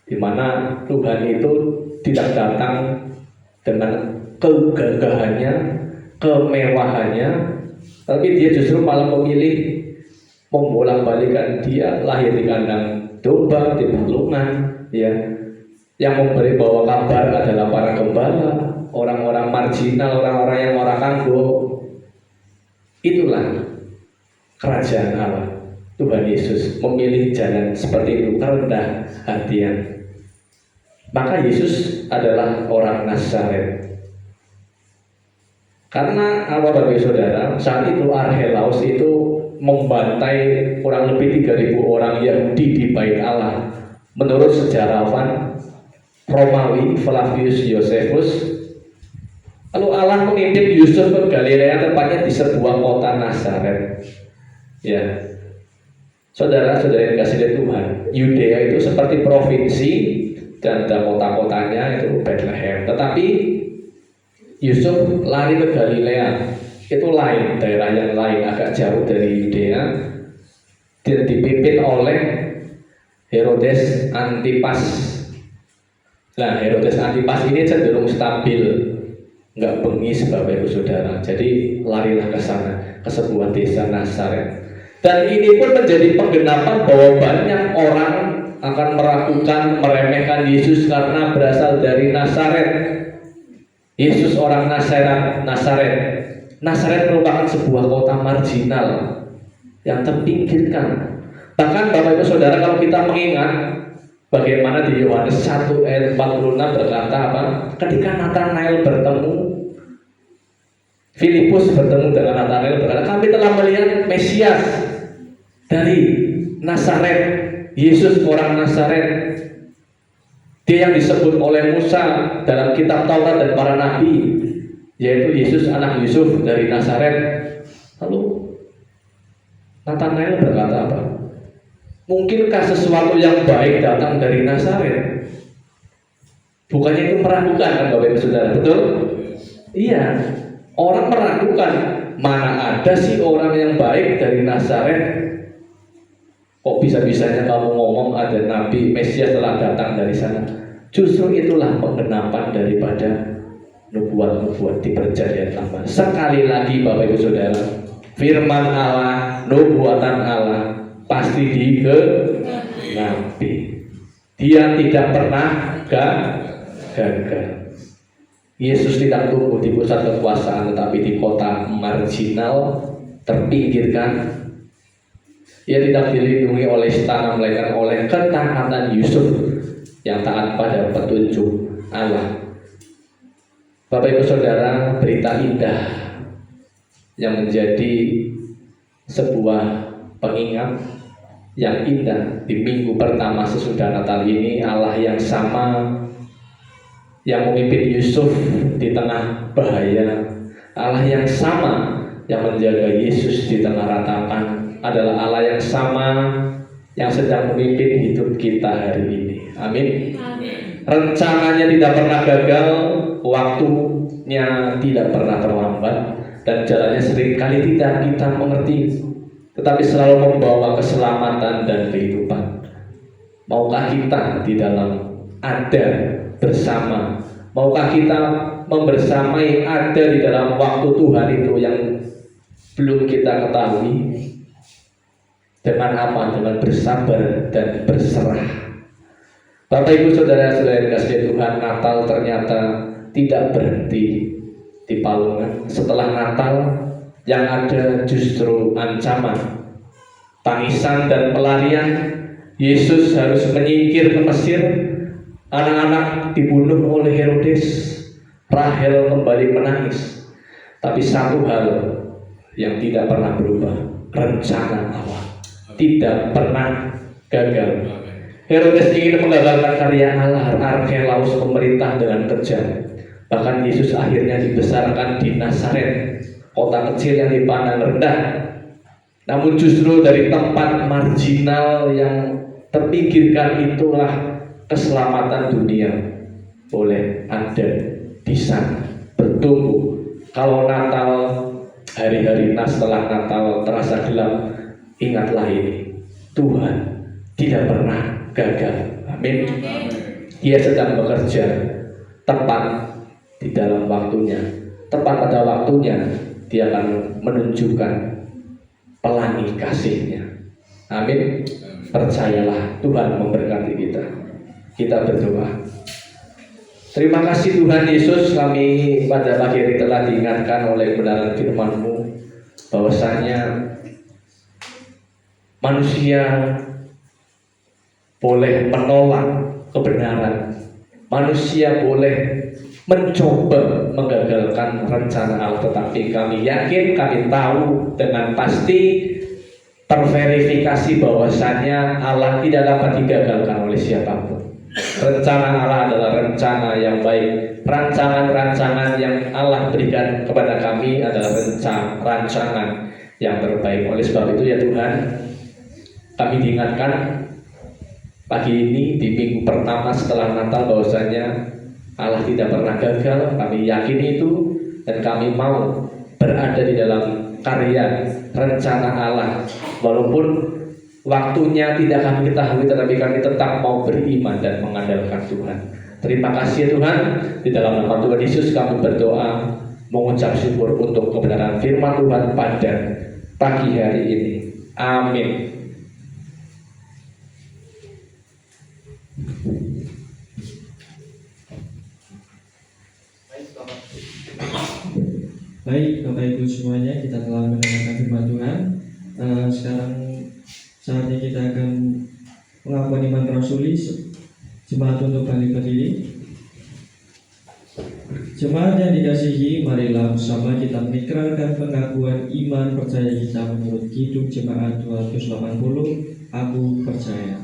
di mana Tuhan itu tidak datang dengan kegagahannya, kemewahannya, tapi dia justru malah memilih membolak-balikan. Dia lahir di kandang domba, di pegunungan, ya. Yang memberi bawa kabar adalah para gembala, orang-orang marginal, orang-orang yang ora kanggo. Itulah kerajaan Allah. Tuhan Yesus memilih jalan seperti itu, kerendah hatian. Maka Yesus adalah orang Nazaret. Karena apa bagi saudara, saat itu Archelaus itu membantai kurang lebih 3.000 orang Yahudi di Bait Allah. Menurut sejarawan Romawi Flavius Josephus, lalu Allah memimpin Yusuf ke Galilea, tepatnya di sebuah kota Nazaret. Ya, saudara-saudara yang dikasihi dari Tuhan, Yudea itu seperti provinsi dan kota-kotanya itu Bethlehem. Tetapi Yusuf lari ke Galilea, itu lain, daerah yang lain, agak jauh dari Yudea, dan dipimpin oleh Herodes Antipas. Nah, Herodes Antipas ini cenderung stabil, nggak bengis Bapak Ibu Saudara. Jadi larilah ke sana, ke sebuah desa Nazaret. Dan ini pun menjadi penggenapan bahwa banyak orang akan meragukan, meremehkan Yesus karena berasal dari Nazaret. Yesus orang Nazaret. Nazaret merupakan sebuah kota marginal yang terpinggirkan. Bahkan Bapak Ibu Saudara, kalau kita mengingat bagaimana di Yohanes 1 ayat 46 berkata apa? Ketika Nathanael bertemu, Filipus bertemu dengan Nathanael berkata, kami telah melihat Mesias dari Nazaret, Yesus orang Nazaret. Dia yang disebut oleh Musa dalam kitab Taurat dan para nabi, yaitu Yesus anak Yusuf dari Nazaret. Lalu Nathanael berkata apa? Mungkinkah sesuatu yang baik datang dari Nazaret? Bukannya itu meragukan kan Bapak Ibu Saudara, betul? Iya, orang meragukan, mana ada sih orang yang baik dari Nazaret? Kok bisa-bisanya kamu ngomong ada Nabi Mesias telah datang dari sana? Justru itulah penggenapan daripada nubuat-nubuat di Perjanjian Lama. Sekali lagi Bapak Ibu Saudara, firman Allah, nubuatan Allah pasti digenapi. Dia tidak pernah gagal. Yesus tidak tumbuh di pusat kekuasaan, tetapi di kota marginal, terpinggirkan. Ia tidak dilindungi oleh istana, melainkan oleh ketaatan Yusuf yang taat pada petunjuk Allah. Bapak Ibu Saudara, berita indah yang menjadi sebuah pengingat yang indah di minggu pertama sesudah Natal ini, Allah yang sama yang memimpin Yusuf di tengah bahaya, Allah yang sama yang menjaga Yesus di tengah ratapan, adalah Allah yang sama yang sedang memimpin hidup kita hari ini. Amin. Rencananya tidak pernah gagal, waktunya tidak pernah terlambat, dan jalannya seringkali tidak kita mengerti, tetapi selalu membawa keselamatan dan kehidupan. Maukah kita di dalam ada bersama? Maukah kita membersamai ada di dalam waktu Tuhan itu yang belum kita ketahui? Dengan apa? Dengan bersabar dan berserah. Bapak Ibu Saudara-saudara yang dikasihi Tuhan, Natal ternyata tidak berhenti di Palungan. Setelah Natal yang ada justru ancaman, tangisan dan pelarian. Yesus harus menyingkir ke Mesir. Anak-anak dibunuh oleh Herodes. Rahel kembali menangis. Tapi satu hal yang tidak pernah berubah, rencana Allah tidak pernah gagal. Herodes ingin menggagalkan karya Allah. Archelaus pemerintah dengan kejam. Bahkan Yesus akhirnya dibesarkan di Nazaret, kota kecil yang dipandang rendah. Namun justru dari tempat marginal yang terpinggirkan itulah keselamatan dunia boleh ada di sana, bertumbuh. Kalau Natal, hari-hari setelah Natal terasa gelap, ingatlah ini, Tuhan tidak pernah gagal. Amin. Dia sedang bekerja tepat di dalam waktunya. Tepat pada waktunya Dia akan menunjukkan pelangi kasih-Nya. Amin. Percayalah, Tuhan memberkati kita. Kita berdoa. Terima kasih Tuhan Yesus, kami pada pagi hari telah diingatkan oleh kebenaran firman-Mu bahwasanya manusia boleh menolak kebenaran, manusia boleh mencoba menggagalkan rencana Allah, tetapi kami yakin, kami tahu dengan pasti, terverifikasi bahwasannya Allah tidak dapat digagalkan oleh siapapun. Rencana Allah adalah rencana yang baik. Rancangan-rancangan yang Allah berikan kepada kami adalah rancangan yang terbaik. Oleh sebab itu ya Tuhan, kami diingatkan pagi ini di minggu pertama setelah Natal bahwasanya Allah tidak pernah gagal. Kami yakin itu dan kami mau berada di dalam karya rencana Allah walaupun waktunya tidak kami ketahui, tetapi kami tetap mau beriman dan mengandalkan Tuhan. Terima kasih ya Tuhan. Di dalam nama Tuhan Yesus kami berdoa mengucap syukur untuk kebenaran firman Tuhan pada pagi hari ini. Amin. Baik Bapak Ibu semuanya, kita telah mendengarkan firman Tuhan. Sekarang saatnya kita akan melakukan iman rasuli. Jemaat untuk balik berdiri. Jemaat yang dikasihi, marilah bersama kita mengikrarkan pengakuan iman percaya kita menurut Kidung Jemaat 280. Aku percaya.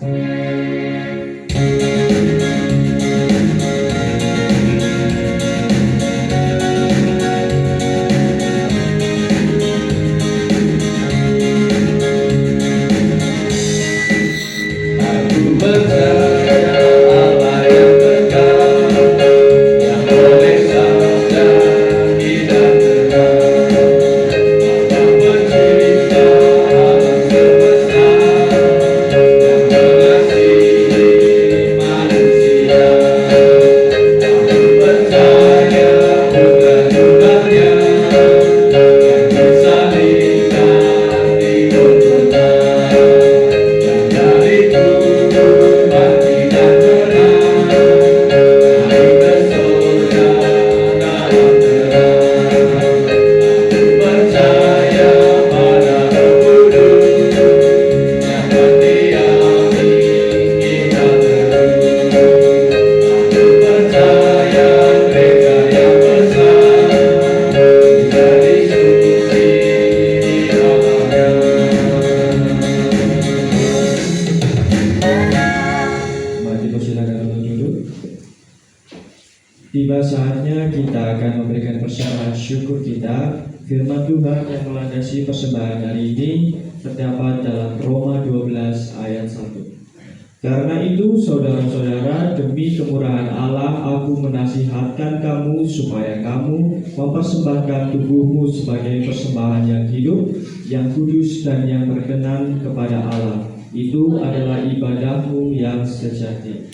Tiba saatnya kita akan memberikan persembahan syukur kita. Firman Tuhan yang melandasi persembahan hari ini terdapat dalam Roma 12 ayat 1. Karena itu saudara-saudara, demi kemurahan Allah aku menasihatkan kamu supaya kamu mempersembahkan tubuhmu sebagai persembahan yang hidup, yang kudus dan yang berkenan kepada Allah. Itu adalah ibadahmu yang sejati.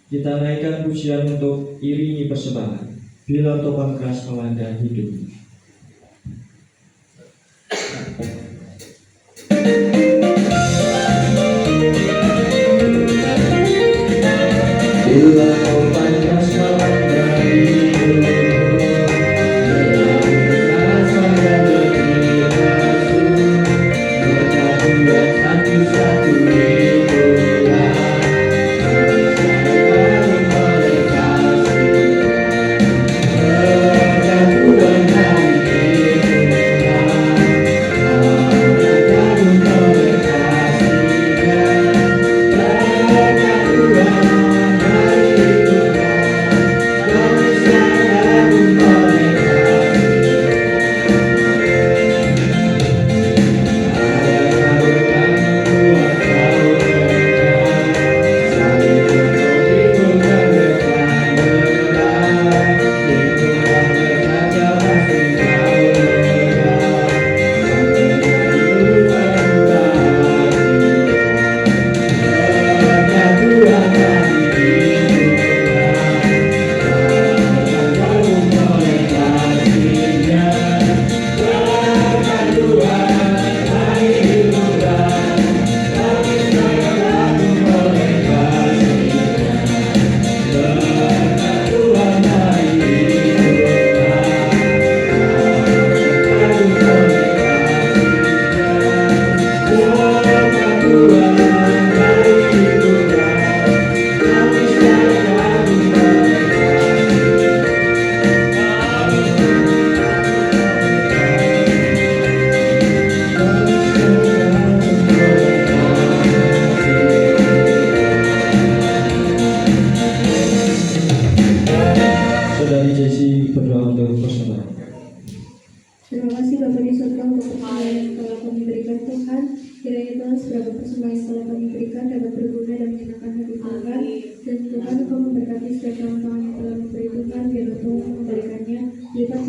Kita naikkan pujian untuk iringi persembahan. Bila topan keras melanda hidup. Bila topan keras melanda hidup, rasa dan lebih rasul, berkatu dan satu-satu hidup. Tuhan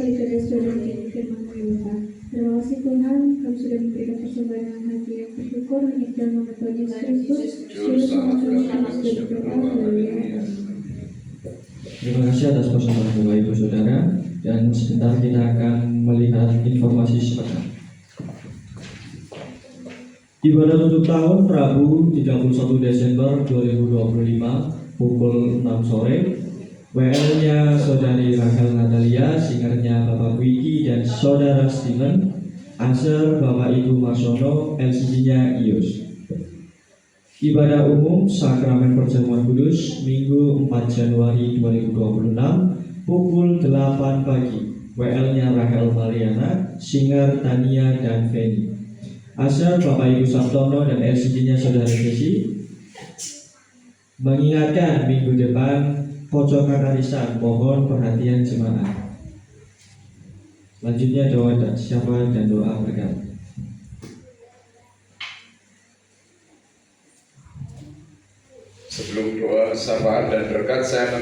kali kalian sudah mendengar firman-Mu ya Bapa. Terima kasih Tuhan, kami sudah memberikan persembahan dengan hati yang bersyukur hanya di dalam nama Tuhan Yesus Kristus. Juru selamat kami sudah berdoa. Haleluya. Terima kasih atas persembahan Bapak Ibu Saudara, dan sebentar kita akan melihat informasi sebentar. Ibadah tutup tahun Rabu 31 Desember 2025 pukul 6 sore. WL-nya Saudari Rachel Natalia, singernya Bapak Wiki dan Saudara Steven, Aser Bapak Ibu Marsono, LCD-nya Ius. Ibadah umum Sakramen Perjamuan Kudus Minggu 4 Januari 2026 pukul 8 pagi. WL-nya Rachel Mariana, singer Tania dan Feni. Aser Bapak Ibu Sabtono dan LCD-nya Saudara Desi. Mengingatkan minggu depan pojokan arisan, mohon perhatian jemaat. Selanjutnya doa dan syafaat dan doa berkat. Sebelum doa syafaat dan berkat, saya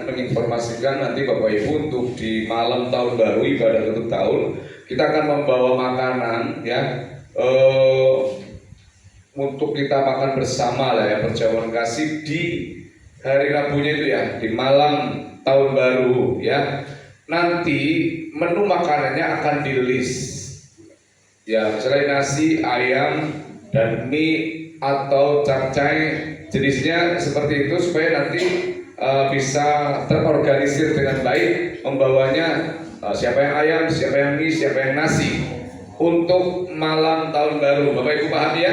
menginformasikan nanti Bapak Ibu untuk di malam tahun baru ibadah tutup tahun kita akan membawa makanan ya untuk kita makan bersama lah ya, perjamuan kasih di hari Rabunya itu ya, di malam tahun baru ya. Nanti menu makanannya akan di list ya, misalnya nasi, ayam, dan mie atau capcay, jenisnya seperti itu supaya nanti bisa terorganisir dengan baik membawanya, siapa yang ayam, siapa yang mie, siapa yang nasi untuk malam tahun baru. Bapak Ibu paham ya?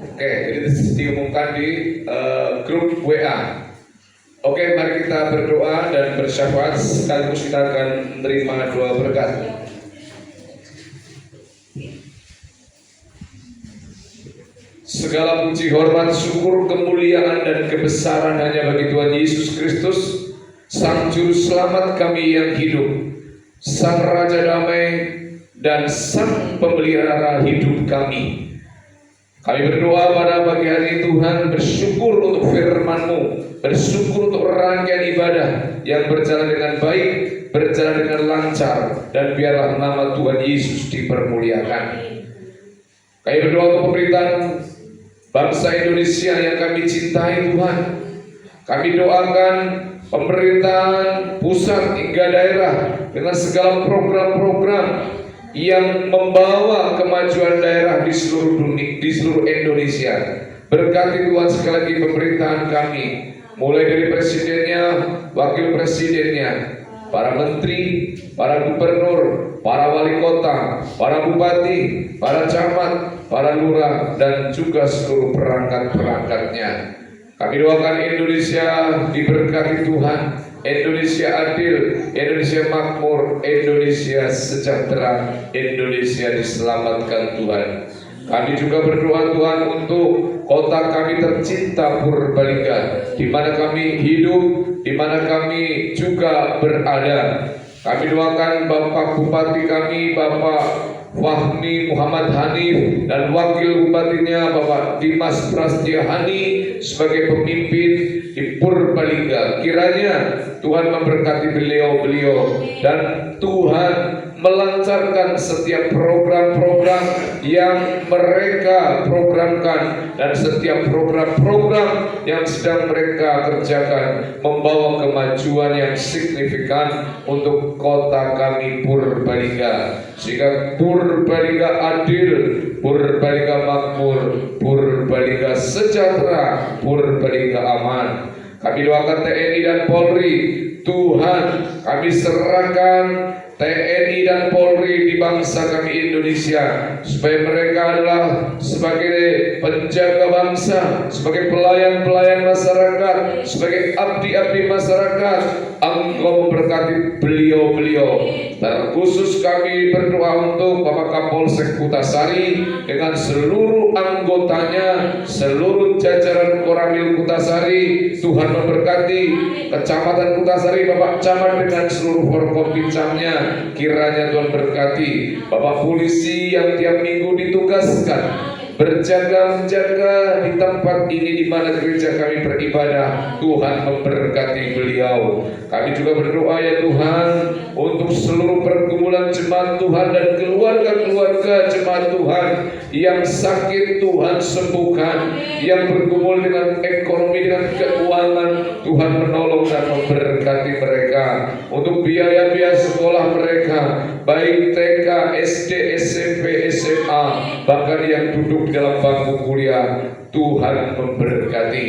Oke, jadi diumumkan di grup WA. Oke, mari kita berdoa dan bersyafaat sekaligus kita akan menerima doa berkat. Segala puji, hormat, syukur, kemuliaan dan kebesaran hanya bagi Tuhan Yesus Kristus, Sang Juru Selamat kami yang hidup, Sang Raja Damai dan Sang Pemelihara hidup kami. Kami berdoa pada pagi hari ini Tuhan, bersyukur untuk firman-Mu, bersyukur untuk rangkaian ibadah yang berjalan dengan baik, berjalan dengan lancar, dan biarlah nama Tuhan Yesus dipermuliakan. Kami berdoa untuk pemerintahan bangsa Indonesia yang kami cintai Tuhan. Kami doakan pemerintahan pusat hingga daerah dengan segala program-program yang membawa kemajuan daerah di seluruh dunia, di seluruh Indonesia. Berkati Tuhan sekali lagi pemerintahan kami, mulai dari presidennya, wakil presidennya, para menteri, para gubernur, para wali kota, para bupati, para camat, para lurah, dan juga seluruh perangkat-perangkatnya. Kami doakan Indonesia diberkati Tuhan, Indonesia adil, Indonesia makmur, Indonesia sejahtera, Indonesia diselamatkan Tuhan. Kami juga berdoa Tuhan untuk kota kami tercinta Purbalingga, di mana kami hidup, di mana kami juga berada. Kami doakan Bapak Bupati kami, Bapak Fahmi Muhammad Hanif, dan wakil bupatinya Bapak Dimas Prastya Hani sebagai pemimpin di Purbalingga. Kiranya Tuhan memberkati beliau-beliau dan Tuhan melancarkan setiap program-program yang mereka programkan dan setiap program-program yang sedang mereka kerjakan membawa kemajuan yang signifikan untuk kota kami Purbalingga, sehingga Purbalingga adil, Purbalingga makmur, Purbalingga sejahtera, Purbalingga aman. Kami doakan TNI dan Polri, Tuhan kami serahkan TNI dan Polri di bangsa kami Indonesia, supaya mereka adalah sebagai penjaga bangsa, sebagai pelayan-pelayan masyarakat, sebagai abdi-abdi masyarakat. Engkau memberkati beliau-beliau. Terkhusus kami berdoa untuk Bapak Kapolsek Kutasari dengan seluruh anggotanya, seluruh jajaran Koramil Kutasari. Tuhan memberkati Kecamatan Kutasari, Bapak Camat dengan seluruh forkompicamnya. Kiranya Tuhan berkati Bapak polisi yang tiap minggu ditugaskan berjaga-jaga di tempat ini di mana gereja kami beribadah. Tuhan memberkati beliau. Kami juga berdoa ya Tuhan untuk seluruh pergumulan jemaat Tuhan dan keluarga-keluarga jemaat Tuhan yang sakit, Tuhan sembuhkan, yang bergumul dengan ekonomi, dengan keuangan, Tuhan menolong dan memberkati mereka untuk biaya-biaya sekolah mereka, baik TK, SD, SMP, SMA, bahkan yang duduk dalam bangku kuliah. Tuhan memberkati.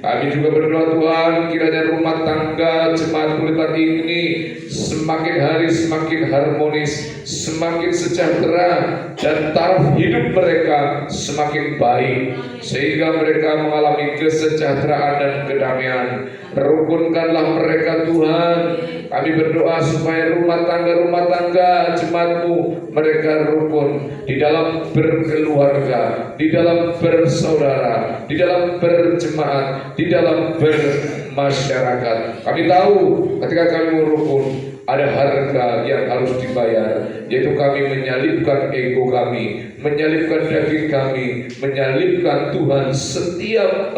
Kami juga berdoa Tuhan, kiranya rumah tangga jemaat Pelita ini semakin hari semakin harmonis, semakin sejahtera, dan taraf hidup mereka semakin baik, sehingga mereka mengalami kesejahteraan dan kedamaian. Rukunkanlah mereka Tuhan. Kami berdoa supaya rumah tangga jemaat-Mu mereka rukun di dalam berkeluarga, di dalam bersaudara, di dalam berjemaat, di dalam bermasyarakat. Kami tahu ketika kami merukun ada harga yang harus dibayar, yaitu kami menyalibkan ego kami, menyalibkan daging kami, menyalibkan Tuhan setiap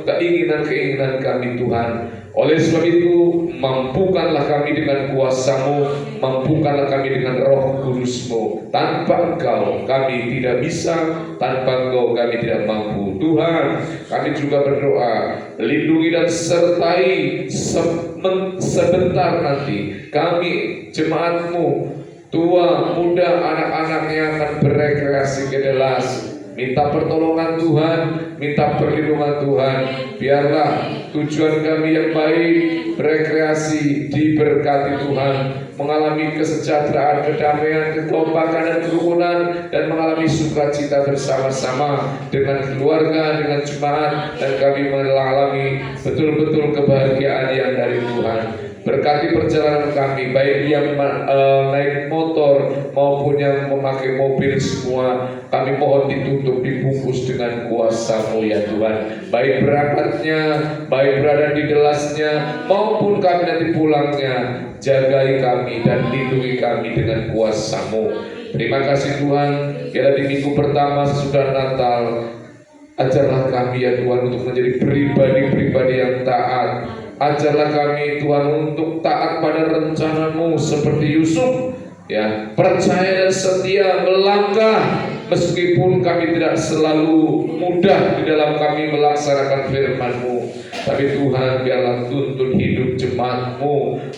keinginan-keinginan kami Tuhan. Oleh sebab itu, mampukanlah kami dengan kuasa-Mu, mampukanlah kami dengan Roh Kudus-Mu. Tanpa Engkau kami tidak bisa, tanpa Engkau kami tidak mampu. Tuhan, kami juga berdoa, lindungi dan sertai sebentar nanti kami jemaat-Mu, tua, muda, anak-anaknya akan berekreasi ke Delas. Minta pertolongan Tuhan, minta perlindungan Tuhan. Biarlah tujuan kami yang baik, berekreasi, diberkati Tuhan, mengalami kesejahteraan, kedamaian, kekompakan dan kerukunan, dan mengalami sukacita bersama-sama dengan keluarga, dengan jemaat, dan kami mengalami betul-betul kebahagiaan yang dari Tuhan. Berkati perjalanan kami, baik yang naik motor maupun yang memakai mobil semua. Kami mohon ditutup, dibungkus dengan kuasa-Mu ya Tuhan. Baik berangkatnya, baik berada di Delasnya, maupun kami nanti pulangnya. Jagai kami dan lindungi kami dengan kuasa-Mu. Terima kasih Tuhan. Biarlah di minggu pertama sudah Natal, ajarlah kami ya Tuhan untuk menjadi pribadi-pribadi yang taat. Ajarlah kami Tuhan untuk taat pada rencana-Mu seperti Yusuf, ya, percaya dan setia melangkah meskipun kami tidak selalu mudah di dalam kami melaksanakan firman-Mu. Tapi Tuhan, biarlah tuntun hidup jemaat-Mu,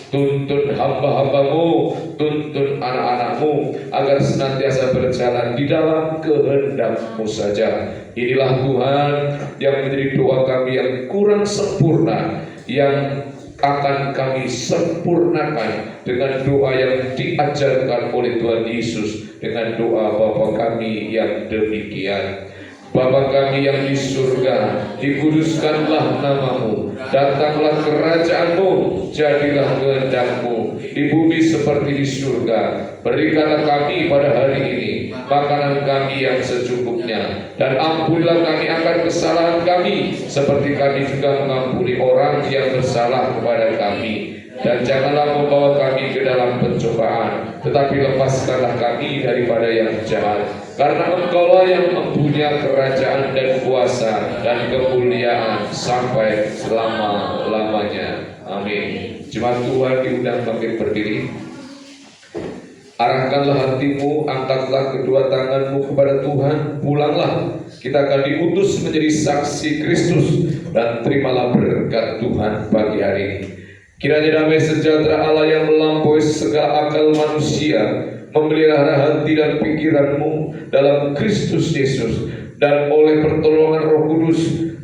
tuntun hamba-hamba-Mu, tuntun anak-anak-Mu, agar senantiasa berjalan di dalam kehendak-Mu saja. Inilah Tuhan yang menjadi doa kami yang kurang sempurna, yang akan kami sempurnakan dengan doa yang diajarkan oleh Tuhan Yesus, dengan doa Bapa kami yang demikian. Bapa kami yang di surga, dikuduskanlah nama-Mu, datanglah kerajaan-Mu, jadilah kehendak-Mu di bumi seperti di surga. Berikanlah kami pada hari ini makanan kami yang secukupnya, dan ampunilah kami akan kesalahan kami, seperti kami juga mengampuni orang yang bersalah kepada kami. Dan janganlah membawa kami ke dalam pencobaan, tetapi lepaskanlah kami daripada yang jahat. Karena Engkaulah yang mempunyai kerajaan dan kuasa dan kemuliaan sampai selama-lamanya. Amin. Jemaat Tuhan diundang bangkit berdiri. Arahkanlah hatimu, angkatlah kedua tanganmu kepada Tuhan, pulanglah. Kita akan diutus menjadi saksi Kristus, dan terimalah berkat Tuhan pagi hari ini. Kiranya damai sejahtera Allah yang melampaui segala akal manusia memelihara hati dan pikiranmu dalam Kristus Yesus, dan oleh pertolongan Roh Kudus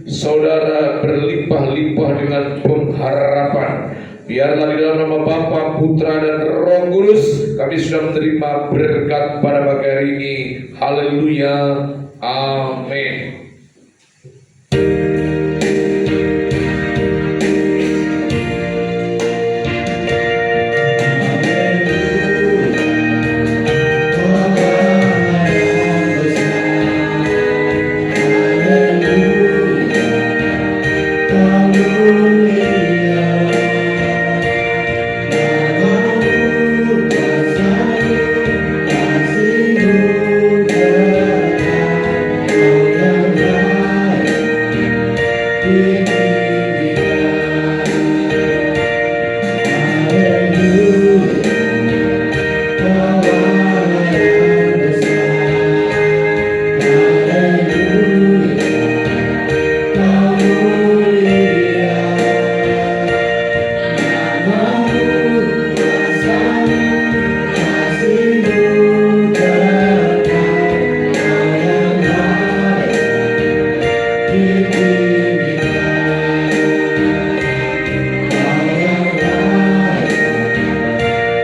saudara berlimpah-limpah dengan pengharapan. Biarlah di dalam nama Bapa, Putra, dan Roh Kudus kami sudah menerima berkat pada pagi hari ini. Haleluya. Amin.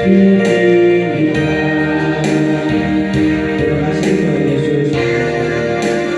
Tuhan.